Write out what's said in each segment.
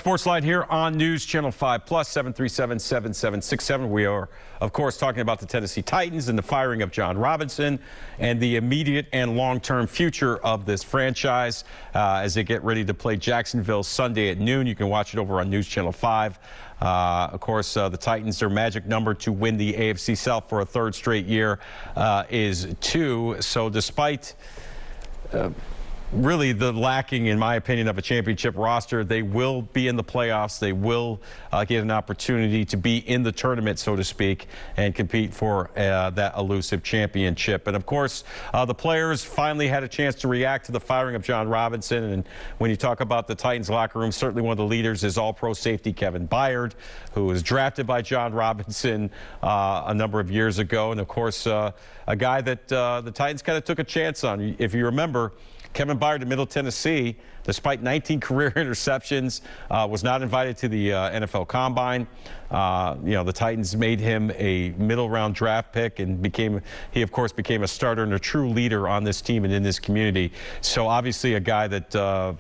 SportsLine here on News Channel 5 Plus 737-7767. We are, of course, talking about the Tennessee Titans and the firing of Jon Robinson and the immediate and long-term future of this franchise as they get ready to play Jacksonville Sunday at noon. You can watch it over on News Channel 5. Of course, the Titans, their magic number to win the AFC South for a third straight year is 2. So despite really the lacking, in my opinion, of a championship roster, they will be in the playoffs. They will get an opportunity to be in the tournament, so to speak, and compete for that elusive championship. And of course, the players finally had a chance to react to the firing of Jon Robinson. And when you talk about the Titans locker room, certainly one of the leaders is all-pro safety Kevin Byard, who was drafted by Jon Robinson a number of years ago. And of course, a guy that the Titans kind of took a chance on. If you remember, Kevin Byard in Middle Tennessee, despite 19 career interceptions, was not invited to the NFL Combine. The Titans made him a middle-round draft pick, and he of course became a starter and a true leader on this team and in this community. So obviously a guy that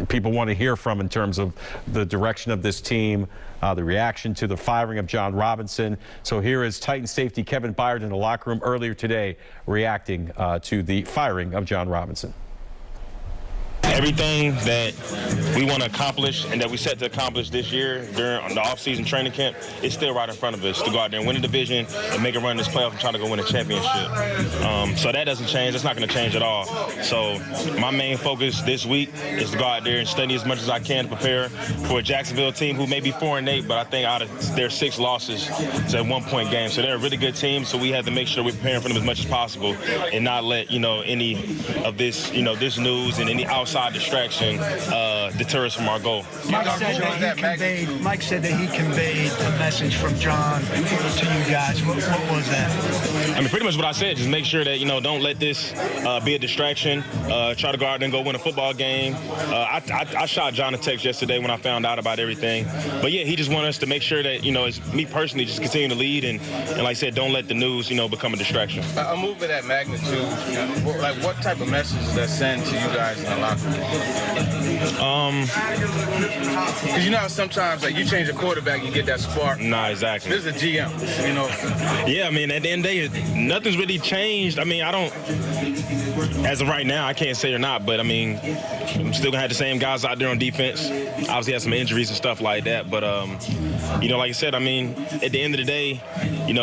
people want to hear from in terms of the direction of this team, the reaction to the firing of Jon Robinson. So here is Titan safety Kevin Byard in the locker room earlier today reacting to the firing of Jon Robinson. Everything that we want to accomplish and that we set to accomplish this year during the off-season training camp is still right in front of us, to go out there and win a division and make a run in this playoff and try to go win a championship. So that doesn't change. That's not going to change at all. So my main focus this week is to go out there and study as much as I can to prepare for a Jacksonville team who may be 4-8, but I think out of their 6 losses, it's a 1-point game. So they're a really good team, so we have to make sure we're preparing for them as much as possible and not let, any of this, this news and any outside distraction deter us from our goal. Mike said that he conveyed a message from Jon to you guys. What was that? I mean, pretty much what I said. Just make sure that, don't let this be a distraction. Try to go out there and go win a football game. I shot Jon a text yesterday when I found out about everything. But, yeah, he just wanted us to make sure that, it's me personally just continue to lead and like I said, don't let the news, become a distraction. A move of that magnitude, what type of message does that send to you guys in the locker room? Because you know how sometimes you change a quarterback, you get that spark. Nah, exactly. This is a GM, Yeah, I mean, at the end of the day, nothing's really changed. I mean, as of right now, I can't say or not, but I mean, I'm still gonna have the same guys out there on defense. Obviously, have some injuries and stuff like that, but like I said, I mean, at the end of the day,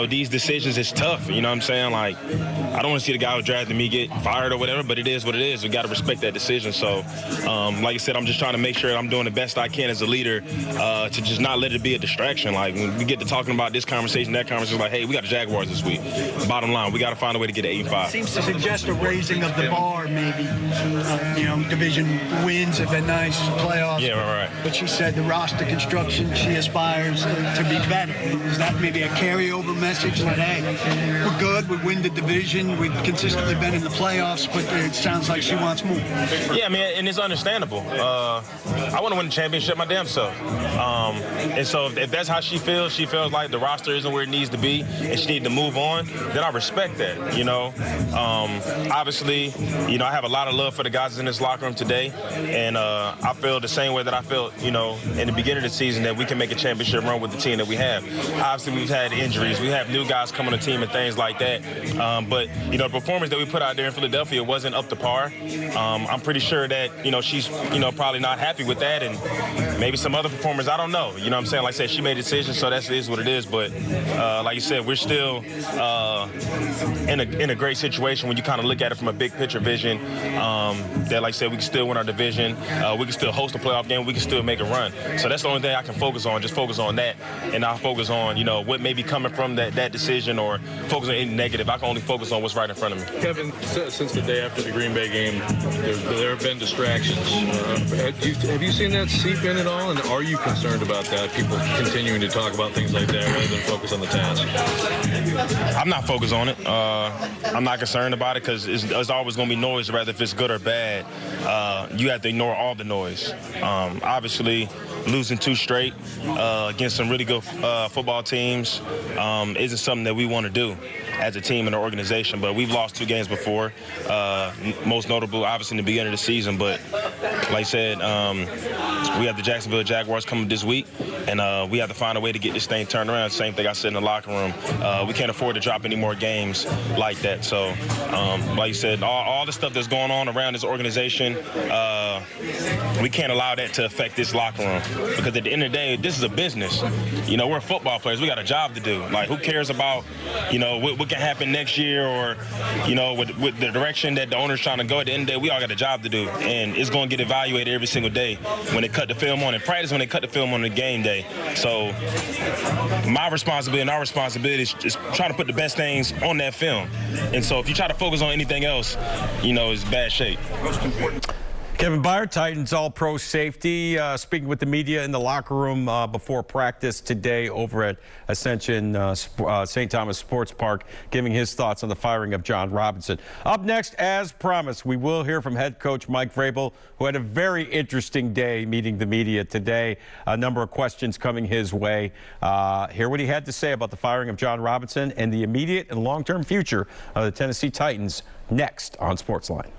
these decisions is tough. You know what I'm saying? Like, I don't want to see the guy who drafted me get fired or whatever, but it is what it is. We got to respect that decision. So, like I said, I'm just trying to make sure I'm doing the best I can as a leader to just not let it be a distraction. Like, when we get to talking about this conversation, that conversation, like, hey, we got the Jaguars this week. Bottom line, we got to find a way to get to 8-5. Seems to suggest a raising of the bar, maybe. Division wins have been nice, playoffs. Yeah, right. But she said the roster construction, she aspires to be better. Is that maybe a carryover message that, hey, we're good, we win the division, we've consistently been in the playoffs, but it sounds like she wants more? Yeah, I mean, and it's understandable. I want to win the championship my damn self. And so if that's how she feels like the roster isn't where it needs to be and she needs to move on, then I respect that, Obviously, I have a lot of love for the guys in this locker room today, and I feel the same way that I felt, in the beginning of the season, that we can make a championship run with the team that we have. Obviously, we've had injuries. We have new guys come on the team and things like that. But, the performance that we put out there in Philadelphia wasn't up to par. I'm pretty sure that, she's, probably not happy with that, and maybe some other performers, I don't know. You know what I'm saying? Like I said, she made a decision, so that is what it is. But like you said, we're still in a great situation when you kind of look at it from a big picture vision. That, like I said, we can still win our division. We can still host a playoff game. We can still make a run. So that's the only thing I can focus on. Just focus on that, and not focus on what may be coming from that decision, or focus on any negative. I can only focus on what's right in front of me. Kevin, since the day after the Green Bay game, there have been distractions. Have you seen that seep in at all? And are you concerned about that? People continuing to talk about things like that rather than focus on the task? I'm not focused on it. I'm not concerned about it because it's always going to be noise, rather if it's good or bad. You have to ignore all the noise. Obviously, losing 2 straight against some really good football teams isn't something that we want to do as a team and an organization, but we've lost 2 games before, most notable obviously in the beginning of the season. But like I said, we have the Jacksonville Jaguars coming this week, and we have to find a way to get this thing turned around. Same thing I said in the locker room. We can't afford to drop any more games like that. So, like you said, all the stuff that's going on around this organization, we can't allow that to affect this locker room, because at the end of the day, this is a business. You know, we're football players. We got a job to do. Like, who cares about, you know, what can happen next year, or, you know, with the direction that the owner's trying to go. At the end of the day, we all got a job to do, and it's going to get evaluated every single day when they cut the film on in practice, when they cut the film on the game day. So my responsibility and our responsibility is trying to put the best things on that film. And so if you try to focus on anything else, you know, it's bad shape. Kevin Byard, Titans All-Pro safety, speaking with the media in the locker room before practice today over at Ascension St. Thomas Sports Park, giving his thoughts on the firing of Jon Robinson. Up next, as promised, we will hear from head coach Mike Vrabel, who had a very interesting day meeting the media today. A number of questions coming his way. Hear what he had to say about the firing of Jon Robinson and the immediate and long-term future of the Tennessee Titans next on SportsLine.